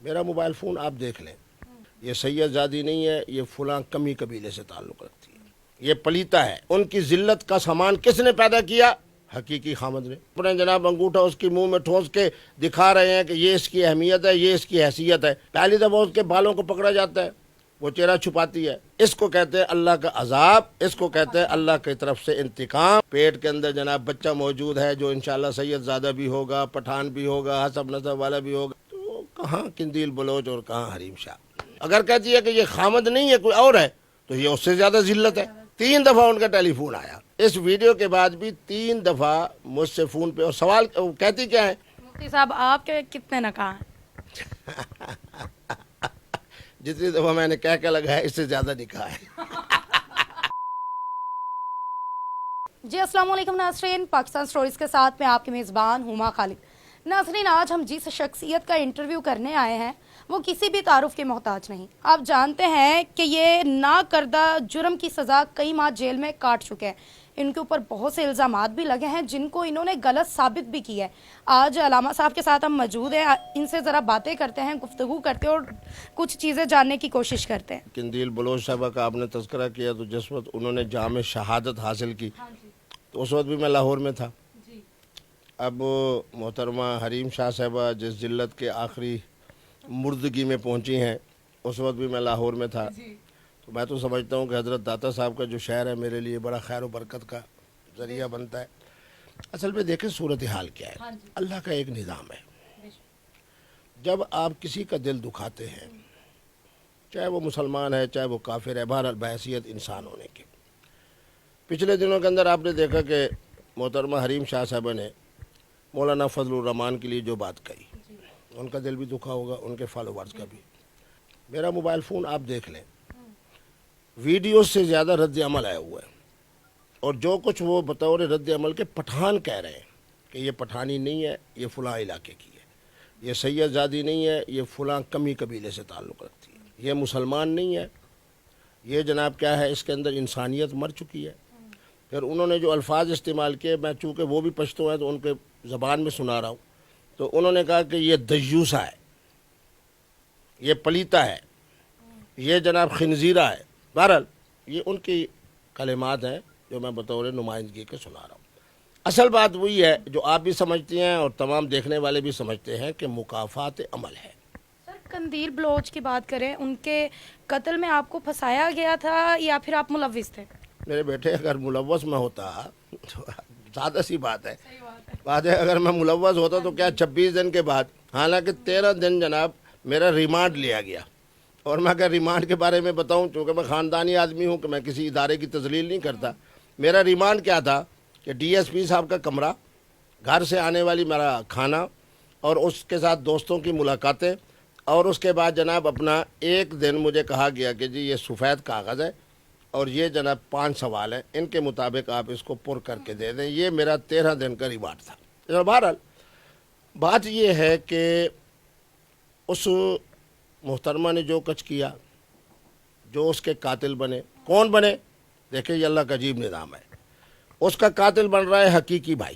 میرا mobile phone آپ دیکھ لیں، یہ سید زادی نہیں ہے، یہ فلاں کمی قبیلے سے تعلق رکھتی ہے، یہ پلیتا ہے۔ ان کی ذلت کا سامان کس نے پیدا کیا؟ حقیقی خامد نے۔ اپنے جناب انگوٹھا اس کی منہ میں ٹھونس کے دکھا رہے ہیں کہ یہ اس کی اہمیت ہے، یہ اس کی حیثیت ہے۔ پہلی دفعہ اس کے بالوں کو پکڑا جاتا ہے، وہ چہرہ چھپاتی ہے۔ اس کو کہتے ہیں اللہ کا عذاب، اس کو کہتے ہیں اللہ کی طرف سے انتقام۔ پیٹ کے اندر جناب بچہ موجود ہے جو انشاءاللہ سید زادہ بھی ہوگا، پٹھان بھی ہوگا، حسب نسب والا بھی ہوگا۔ تو کہاں قندیل بلوچ اور کہاں حریم شاہ؟ اگر کہتی ہے کہ یہ خامد نہیں ہے کوئی اور ہے تو یہ اس سے زیادہ ذلت ہے۔ 3 دفعہ ان کا ٹیلی فون آیا، اس ویڈیو کے بعد بھی 3 دفعہ مجھ سے فون پہ، اور سوال کہتی کیا ہے؟ مفتی صاحب آپ کے کتنے نکاح ہیں؟ جتنی دفعہ میں نے کہہ کے لگایا اس سے زیادہ نکاح ہے۔ جی السلام علیکم ناظرین، پاکستان سٹوریز کے ساتھ میں آپ کی میزبان ہما خالد۔ ناظرین، آج ہم جس شخصیت کا انٹرویو کرنے آئے ہیں وہ کسی بھی تعارف کے محتاج نہیں۔ آپ جانتے ہیں کہ یہ نا کردہ جرم کی سزا کئی ماہ جیل میں کاٹ چکے ہیں۔ ان کے اوپر بہت سے الزامات بھی لگے ہیں جن کو انہوں نے غلط ثابت بھی کیا ہے۔ آج علامہ صاحب کے ساتھ ہم موجود ہیں، ان سے ذرا باتیں کرتے ہیں، گفتگو کرتے ہیں اور کچھ چیزیں جاننے کی کوشش کرتے ہیں۔ قندیل بلوچ صاحبہ کا آپ نے تذکرہ کیا، تو جس وقت انہوں نے جام شہادت حاصل کی تو اس وقت بھی میں لاہور میں تھا۔ اب محترمہ حریم شاہ صاحبہ جس ذلت کے آخری مردگی میں پہنچی ہیں، اس وقت بھی میں لاہور میں تھا۔ تو میں تو سمجھتا ہوں کہ حضرت داتا صاحب کا جو شعر ہے میرے لیے بڑا خیر و برکت کا ذریعہ بنتا ہے۔ اصل میں دیکھیں صورتحال کیا ہے، اللہ کا ایک نظام ہے۔ جب آپ کسی کا دل دکھاتے ہیں، چاہے وہ مسلمان ہے چاہے وہ کافر ہے، بہرحال بحیثیت انسان ہونے کے، پچھلے دنوں کے اندر آپ نے دیکھا کہ محترمہ حریم شاہ صاحبہ نے مولانا فضل الرحمان کے لیے جو بات کہی، ان کا دل بھی دکھا ہوگا، ان کے فالوورز کا بھی۔ میرا موبائل فون آپ دیکھ لیں، ویڈیو سے زیادہ رد عمل آیا ہوا ہے، اور جو کچھ وہ بطور رد عمل کے پٹھان کہہ رہے ہیں کہ یہ پٹھانی نہیں ہے، یہ فلاں علاقے کی ہے، یہ سید زادی نہیں ہے، یہ فلاں کمی قبیلے سے تعلق رکھتی ہے، یہ مسلمان نہیں ہے، یہ جناب کیا ہے، اس کے اندر انسانیت مر چکی ہے۔ پھر انہوں نے جو الفاظ استعمال کیے، میں چونکہ وہ بھی پشتو ہیں تو ان کے زبان میں سنا رہا ہوں، تو انہوں نے کہا کہ یہ دیوسہ ہے، یہ پلیتا ہے، یہ جناب خنزیرہ ہے۔ بہرحال یہ ان کی کلمات ہیں جو میں بطور نمائندگی کے سنا رہا ہوں۔ اصل بات وہی ہے جو آپ بھی سمجھتے ہیں اور تمام دیکھنے والے بھی سمجھتے ہیں کہ مکافات عمل ہے۔ سر، قندیل بلوچ کی بات کریں، ان کے قتل میں آپ کو پھنسایا گیا تھا یا پھر آپ ملوث تھے؟ میرے بیٹے اگر ملوث میں ہوتا تو سادہ سی بات ہے، اگر میں ملوث ہوتا تو کیا 26 دن کے بعد، حالانکہ 13 دن جناب میرا ریمانڈ لیا گیا، اور میں اگر ریمانڈ کے بارے میں بتاؤں، چونکہ میں خاندانی آدمی ہوں کہ میں کسی ادارے کی تذلیل نہیں کرتا، میرا ریمانڈ کیا تھا کہ ڈی ایس پی صاحب کا کمرہ، گھر سے آنے والی میرا کھانا، اور اس کے ساتھ دوستوں کی ملاقاتیں، اور اس کے بعد جناب اپنا ایک دن مجھے کہا گیا کہ جی یہ سفید کاغذ ہے اور یہ جناب 5 سوال ہیں، ان کے مطابق آپ اس کو پر کر کے دے دیں۔ یہ میرا 13 دن کا ریمانڈ تھا۔ بہرحال بات یہ ہے کہ اس محترمہ نے جو کچھ کیا، جو اس کے قاتل بنے، کون بنے؟ دیکھیں یہ اللہ کا عجیب نظام ہے۔ اس کا قاتل بن رہا ہے حقیقی بھائی،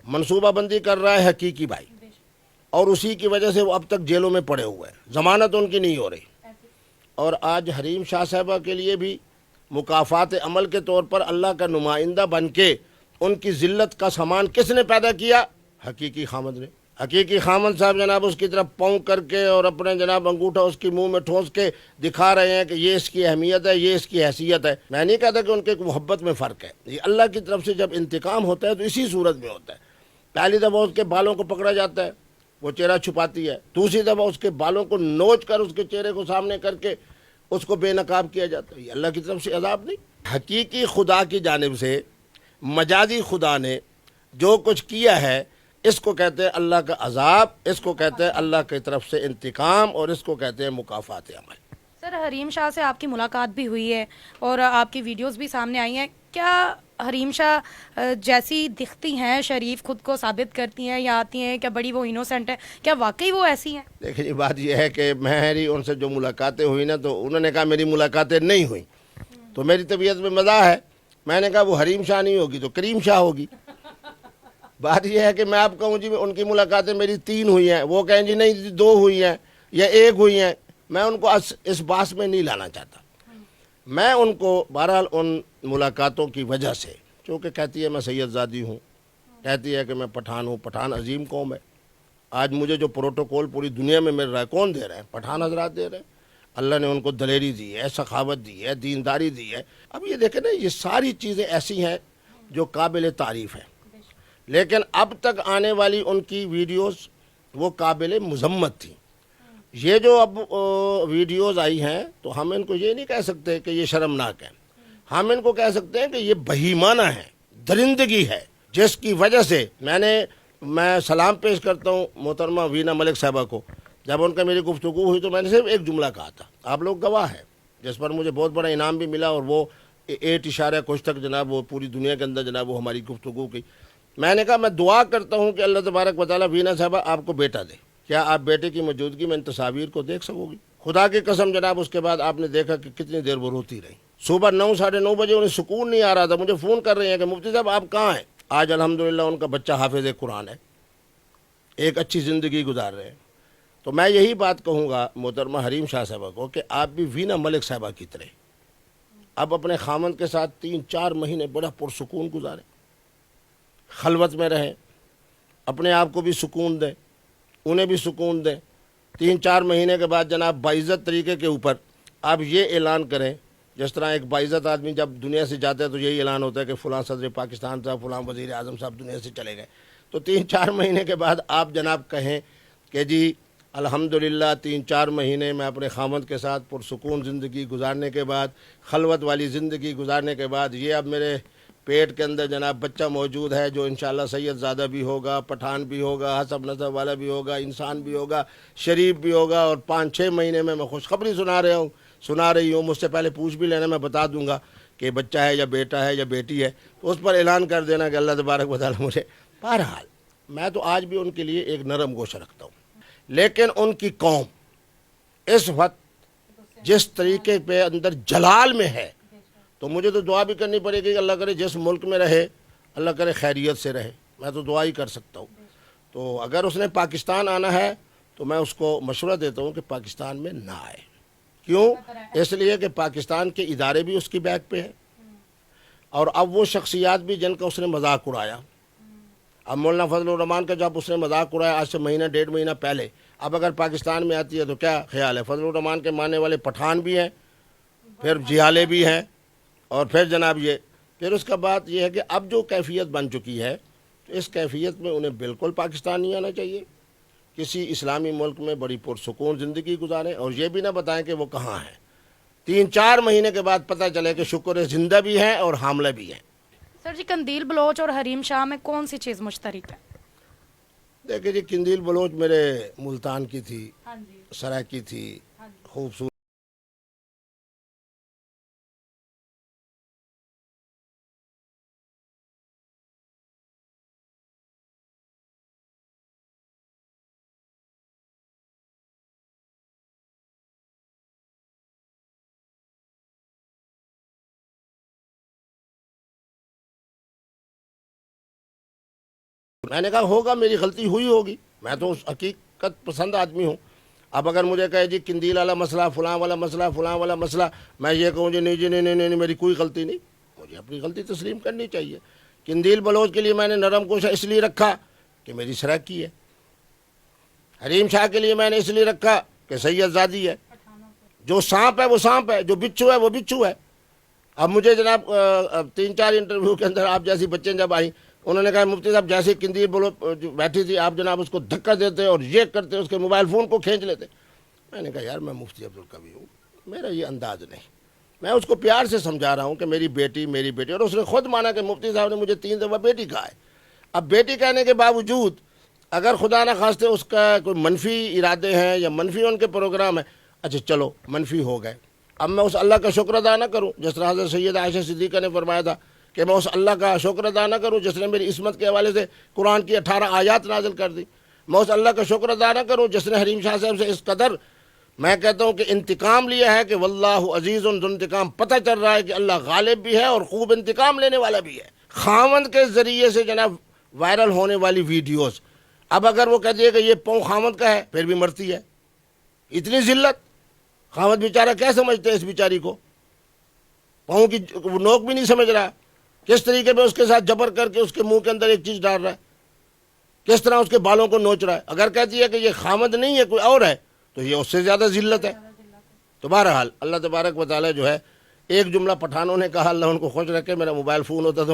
منصوبہ بندی کر رہا ہے حقیقی بھائی، اور اسی کی وجہ سے وہ اب تک جیلوں میں پڑے ہوئے ہیں، ضمانت ان کی نہیں ہو رہی۔ اور آج حریم شاہ صاحبہ کے لیے بھی مکافات عمل کے طور پر اللہ کا نمائندہ بن کے ان کی ذلت کا سامان کس نے پیدا کیا؟ حقیقی خامد نے۔ حقیقی خامد صاحب جناب اس کی طرف پاؤں کر کے اور اپنے جناب انگوٹھا اس کی منہ میں ٹھونس کے دکھا رہے ہیں کہ یہ اس کی اہمیت ہے، یہ اس کی حیثیت ہے۔ میں نہیں کہتا کہ ان کے محبت میں فرق ہے، یہ اللہ کی طرف سے جب انتقام ہوتا ہے تو اسی صورت میں ہوتا ہے۔ پہلی دفعہ اس کے بالوں کو پکڑا جاتا ہے، وہ چہرہ چھپاتی ہے، دوسری دفعہ اس کے بالوں کو نوچ کر اس کے چہرے کو سامنے کر کے اس کو بے نقاب کیا جاتا ہے۔ یہ اللہ کی طرف سے عذاب نہیں، حقیقی خدا کی جانب سے مجازی خدا نے جو کچھ کیا ہے، اس کو کہتے ہیں اللہ کا عذاب، اس کو کہتے ہیں اللہ کی طرف سے انتقام، اور اس کو کہتے ہیں مکافات عمل۔ سر، حریم شاہ سے آپ کی ملاقات بھی ہوئی ہے اور آپ کی ویڈیوز بھی سامنے آئی ہیں، کیا حریم شاہ جیسی دکھتی ہیں، شریف خود کو ثابت کرتی ہیں یا آتی ہیں، کیا بڑی وہ انوسنٹ ہے، کیا واقعی وہ ایسی ہیں؟ دیکھیں یہ بات یہ ہے کہ میری ان سے جو ملاقاتیں ہوئی نا، تو انہوں نے کہا میری ملاقاتیں نہیں ہوئیں، تو میری طبیعت میں مزاح ہے، میں نے کہا وہ حریم شاہ نہیں ہوگی تو کریم شاہ ہوگی۔ بات یہ ہے کہ میں آپ کہوں جی ان کی ملاقاتیں میری 3 ہوئی ہیں، وہ کہیں جی نہیں 2 ہوئی ہیں، یا ایک ہوئی ہیں، میں ان کو اس باس میں نہیں لانا چاہتا. میں ان کو بہرحال ان ملاقاتوں کی وجہ سے، چونکہ کہتی ہے میں سید زادی ہوں، کہتی ہے کہ میں پٹھان ہوں. پٹھان عظیم قوم ہے. آج مجھے جو پروٹوکول پوری دنیا میں مل رہا ہے کون دے رہا ہے؟ پٹھان حضرات دے رہے ہیں. اللہ نے ان کو دلیری دی ہے، سخاوت دی ہے، دینداری دی ہے. اب یہ دیکھیں نا، یہ ساری چیزیں ایسی ہیں جو قابل تعریف ہیں، لیکن اب تک آنے والی ان کی ویڈیوز وہ قابل مذمت تھیں. یہ جو اب ویڈیوز آئی ہیں تو ہم ان کو یہ نہیں کہہ سکتے کہ یہ شرمناک ہے. ہم ان کو کہہ سکتے ہیں کہ یہ بہیمانہ ہے، درندگی ہے، جس کی وجہ سے میں سلام پیش کرتا ہوں محترمہ وینا ملک صاحبہ کو. جب ان کا میری گفتگو ہوئی تو میں نے صرف ایک جملہ کہا تھا، آپ لوگ گواہ ہیں، جس پر مجھے بہت بڑا انعام بھی ملا، اور وہ 8 کچھ تک جناب وہ پوری دنیا کے اندر جناب وہ ہماری گفتگو کی. میں نے کہا میں دعا کرتا ہوں کہ اللہ تبارک و تعالیٰ وینا صاحبہ آپ کو بیٹا دے. کیا آپ بیٹے کی موجودگی میں ان تصاویر کو دیکھ سکو گی؟ خدا کی قسم جناب اس کے بعد آپ نے دیکھا کہ کتنی دیر وہ روتی رہی. صبح 9 ساڑھے 9 بجے انہیں سکون نہیں آ رہا تھا. مجھے فون کر رہے ہیں کہ مفتی صاحب آپ کہاں ہیں؟ آج الحمدللہ ان کا بچہ حافظ قرآن ہے، ایک اچھی زندگی گزار رہے ہیں. تو میں یہی بات کہوں گا محترمہ حریم شاہ صاحبہ کو کہ آپ بھی وینا ملک صاحبہ کی طرح اب اپنے خامند کے ساتھ 3-4 مہینے بڑا پرسکون گزاریں، خلوت میں رہیں، اپنے آپ کو بھی سکون دیں، انہیں بھی سکون دیں. 3-4 مہینے کے بعد جناب باعزت طریقے کے اوپر آپ یہ اعلان کریں، جس طرح ایک باعزت آدمی جب دنیا سے جاتا ہے تو یہی اعلان ہوتا ہے کہ فلاں صدر پاکستان صاحب، فلاں وزیر اعظم صاحب دنیا سے چلے گئے. تو 3-4 مہینے کے بعد آپ جناب کہیں کہ جی الحمدللہ 3-4 مہینے میں اپنے خامند کے ساتھ پرسکون زندگی گزارنے کے بعد، خلوت والی زندگی گزارنے کے بعد، یہ اب میرے پیٹ کے اندر جناب بچہ موجود ہے جو انشاءاللہ سید زادہ بھی ہوگا، پٹھان بھی ہوگا، حسب نسب والا بھی ہوگا، انسان بھی ہوگا، شریف بھی ہوگا. اور 5-6 مہینے میں خوشخبری سنا رہی ہوں. مجھ سے پہلے پوچھ بھی لینا، میں بتا دوں گا کہ بچہ ہے یا بیٹا ہے یا بیٹی ہے، تو اس پر اعلان کر دینا کہ اللہ تبارک و تعالیٰ مجھے. بہرحال میں تو آج بھی ان کے لیے ایک نرم گوشہ رکھتا ہوں، لیکن ان کی قوم اس وقت جس طریقے پہ اندر جلال میں ہے تو مجھے تو دعا بھی کرنی پڑے گی کہ اللہ کرے جس ملک میں رہے اللہ کرے خیریت سے رہے. میں تو دعا ہی کر سکتا ہوں. تو اگر اس نے پاکستان آنا ہے تو میں اس کو مشورہ دیتا ہوں کہ پاکستان میں نہ آئے. کیوں؟ اس لیے کہ پاکستان کے ادارے بھی اس کی بیک پہ ہیں، اور اب وہ شخصیات بھی جن کا اس نے مذاق اڑایا. اب مولانا فضل الرحمان کا جب اس نے مذاق اڑایا آج سے 1-1.5 مہینہ پہلے، اب اگر پاکستان میں آتی ہے تو کیا خیال ہے؟ فضل الرحمان کے ماننے والے پٹھان بھی ہیں، پھر جیالے بھی ہیں، اور پھر جناب یہ پھر اس کا بات یہ ہے کہ اب جو کیفیت بن چکی ہے تو اس کیفیت میں انہیں بالکل پاکستان نہیں آنا چاہیے. کسی اسلامی ملک میں بڑی پرسکون زندگی گزاریں، اور یہ بھی نہ بتائیں کہ وہ کہاں ہیں. 3-4 مہینے کے بعد پتہ چلے کہ شکر زندہ بھی ہیں اور حاملہ بھی ہیں. سر جی، قندیل بلوچ اور حریم شاہ میں کون سی چیز مشترک ہے؟ دیکھیں جی، قندیل بلوچ میرے ملتان کی تھی، سرائکی تھی، خوبصورت. میں نے کہا ہوگا، میری غلطی ہوئی ہوگی، میں تو حقیقت پسند آدمی ہوں. اب اگر مجھے کہے جی قندیل والا مسئلہ، فلاں والا مسئلہ، فلاں والا مسئلہ، میں یہ کہوں جی نہیں جی نہیں میری کوئی غلطی نہیں. مجھے اپنی غلطی تسلیم کرنی چاہیے. قندیل بلوچ کے لیے میں نے نرم گوشہ اس لیے رکھا کہ میری سرائکی ہے. حریم شاہ کے لیے میں نے اس لیے رکھا کہ سید زادی ہے. جو سانپ ہے وہ سانپ ہے، جو بچھو ہے وہ بچھو ہے. اب مجھے جناب 3-4 انٹرویو کے اندر آپ جیسی بچیں جب آئیں، انہوں نے کہا مفتی صاحب جیسے قندیل بلوچ بیٹھی تھی آپ جناب اس کو دھکا دیتے اور یہ کرتے، اس کے موبائل فون کو کھینچ لیتے. میں نے کہا یار میں مفتی عبدالقوی ہوں، میرا یہ انداز نہیں. میں اس کو پیار سے سمجھا رہا ہوں کہ میری بیٹی، اور اس نے خود مانا کہ مفتی صاحب نے مجھے 3 دفعہ بیٹی کہا ہے. اب بیٹی کہنے کے باوجود اگر خدا نہ خواستہ اس کا کوئی منفی ارادے ہیں یا منفی ان کے پروگرام ہیں، اچھا چلو منفی ہو گئے، اب میں اس اللہ کا شکر ادا نہ کروں جس طرح حضرت سید عائشہ صدیقہ نے فرمایا تھا کہ میں اس اللہ کا شکر ادا نہ کروں جس نے میری عصمت کے حوالے سے قرآن کی 18 آیات نازل کر دی. میں اس اللہ کا شکر ادا نہ کروں جس نے حریم شاہ صاحب سے اس قدر، میں کہتا ہوں کہ انتقام لیا ہے کہ واللہ عزیز ذو انتقام. پتہ چل رہا ہے کہ اللہ غالب بھی ہے اور خوب انتقام لینے والا بھی ہے. خاوند کے ذریعے سے جناب وائرل ہونے والی ویڈیوز، اب اگر وہ کہتی ہے کہ یہ پاؤں خاوند کا ہے پھر بھی مرتی ہے، اتنی ذلت. خاوند بیچارہ کیا سمجھتے ہیں اس بیچاری کو؟ پاؤں کی نوک بھی نہیں سمجھ رہا. کس طریقے پہ اس کے ساتھ جبر کر کے اس کے منہ کے اندر ایک چیز ڈال رہا ہے, کس طرح اس کے بالوں کو نوچ رہا ہے. اگر کہتی ہے کہ یہ خامد نہیں ہے کوئی اور ہے تو یہ اس سے زیادہ ذلت ہے. تو بہرحال اللہ تبارک و تعالی جو ہے, ایک جملہ پٹھانوں نے کہا, اللہ ان کو خوش رکھے, میرا موبائل فون ہوتا تو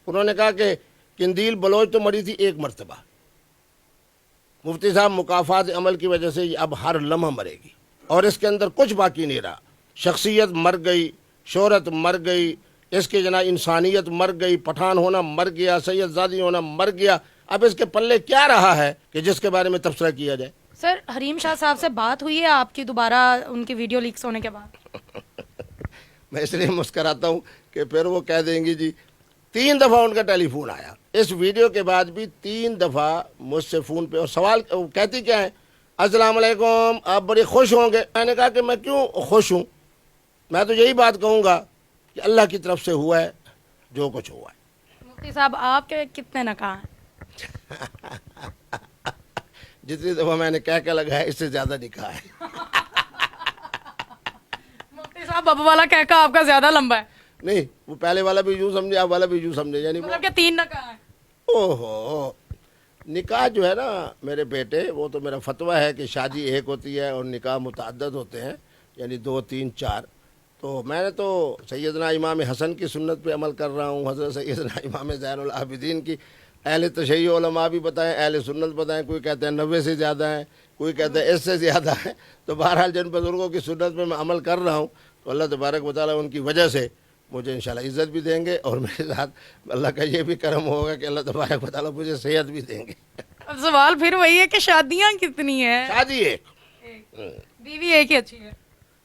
انہوں نے کہا کہ قندیل بلوچ تو مری تھی ایک مرتبہ, مفتی صاحب مکافات عمل کی وجہ سے یہ اب ہر لمحہ مرے گی, اور اس کے اندر کچھ باقی نہیں رہا. شخصیت مر گئی, شہرت مر گئی, اس کے جناب انسانیت مر گئی, پٹھان ہونا مر گیا, سید زادی ہونا مر گیا. اب اس کے پلے کیا رہا ہے کہ جس کے بارے میں تبصرہ کیا جائے؟ سر حریم شاہ صاحب سے بات ہوئی ہے آپ کی دوبارہ ان کی ویڈیو لیکس ہونے کے بعد؟ میں اس لیے مسکراتا ہوں کہ پھر وہ کہہ دیں گی جی 3 دفعہ ان کا ٹیلی فون آیا اس ویڈیو کے بعد بھی, 3 دفعہ مجھ سے فون پہ, اور سوال کہتی کیا ہے, السلام علیکم آپ بڑی خوش ہوں گے. میں نے کہا کہ میں کیوں خوش ہوں, میں تو یہی بات کہوں گا کہ اللہ کی طرف سے ہوا ہے جو کچھ ہوا ہے. مفتی صاحب آپ کے کتنے نکاح ہیں؟ جتنی دفعہ میں نے کہہ کے لگایا اس سے زیادہ نکاح ہے. مفتی صاحب اب والا کہہ آپ کا زیادہ لمبا ہے. نہیں, وہ پہلے والا بھی یوں سمجھے, اب والا بھی یوں سمجھے, یعنی مطلب کہ 3 نکاح ہیں. اوہو, نکاح جو ہے نا میرے بیٹے, وہ تو میرا فتویٰ ہے کہ شادی ایک ہوتی ہے اور نکاح متعدد ہوتے ہیں, یعنی 2 3 4. تو میں نے تو سیدنا امام حسن کی سنت پہ عمل کر رہا ہوں, حضرت سیدنا امام زین العابدین کی. اہل تشیع علماء بھی بتائیں, اہل سنت بتائیں, کوئی کہتے ہیں 90 سے زیادہ ہیں, کوئی کہتے ہیں اس سے زیادہ ہے. تو بہرحال جن بزرگوں کی سنت پہ میں عمل کر رہا ہوں تو اللہ تبارک و تعالیٰ ان کی وجہ سے مجھے انشاءاللہ عزت بھی دیں گے, اور میرے ساتھ اللہ کا یہ بھی کرم ہوگا کہ اللہ تبارک و تعالیٰ مجھے صحت بھی دیں گے. اب سوال پھر وہی ہے کہ شادیاں کتنی ہیں؟ شادی ایک, بیوی ایک ہی اچھی ہے.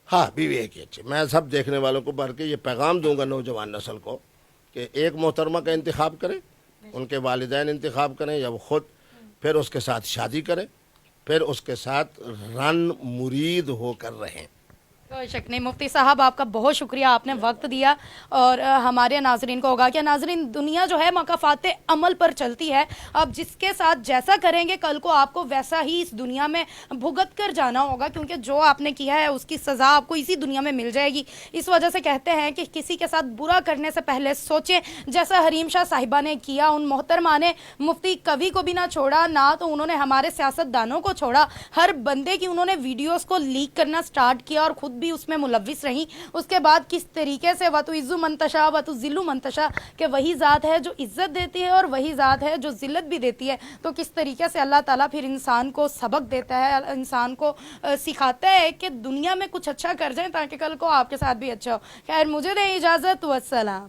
ہاں بیوی ایک ہی اچھی. میں سب دیکھنے والوں کو بڑھ کے یہ پیغام دوں گا نوجوان نسل کو کہ ایک محترمہ کا انتخاب کریں, ان کے والدین انتخاب کریں یا وہ خود, پھر اس کے ساتھ شادی کریں, پھر اس کے ساتھ رن مرید ہو کر رہیں. کوئی شک نہیں. مفتی صاحب آپ کا بہت شکریہ, آپ نے وقت دیا, اور ہمارے ناظرین کو ہوگا کہ ناظرین دنیا جو ہے مکافات عمل پر چلتی ہے. آپ جس کے ساتھ جیسا کریں گے کل کو آپ کو ویسا ہی اس دنیا میں بھگت کر جانا ہوگا, کیونکہ جو آپ نے کیا ہے اس کی سزا آپ کو اسی دنیا میں مل جائے گی. اس وجہ سے کہتے ہیں کہ کسی کے ساتھ برا کرنے سے پہلے سوچیں, جیسا حریم شاہ صاحبہ نے کیا. ان محترمہ نے مفتی کبھی کو بھی نہ چھوڑا, نہ تو انہوں نے ہمارے سیاست دانوں کو چھوڑا. ہر بندے کی انہوں نے ویڈیوز کو لیک کرنا سٹارٹ کیا اور خود بھی اس میں ملوث رہیں. اس کے بعد کس طریقے سے وَتُعِزُّ مَن تَشَاءُ وَتُذِلُّ مَن تَشَاءُ, کہ وہی ذات ہے جو عزت دیتی ہے اور وہی ذات ہے جو ذلت بھی دیتی ہے. تو کس طریقے سے اللہ تعالیٰ پھر انسان کو سبق دیتا ہے, انسان کو سکھاتا ہے کہ دنیا میں کچھ اچھا کر جائیں تاکہ کل کو آپ کے ساتھ بھی اچھا ہو. خیر مجھے دیں اجازت, والسلام.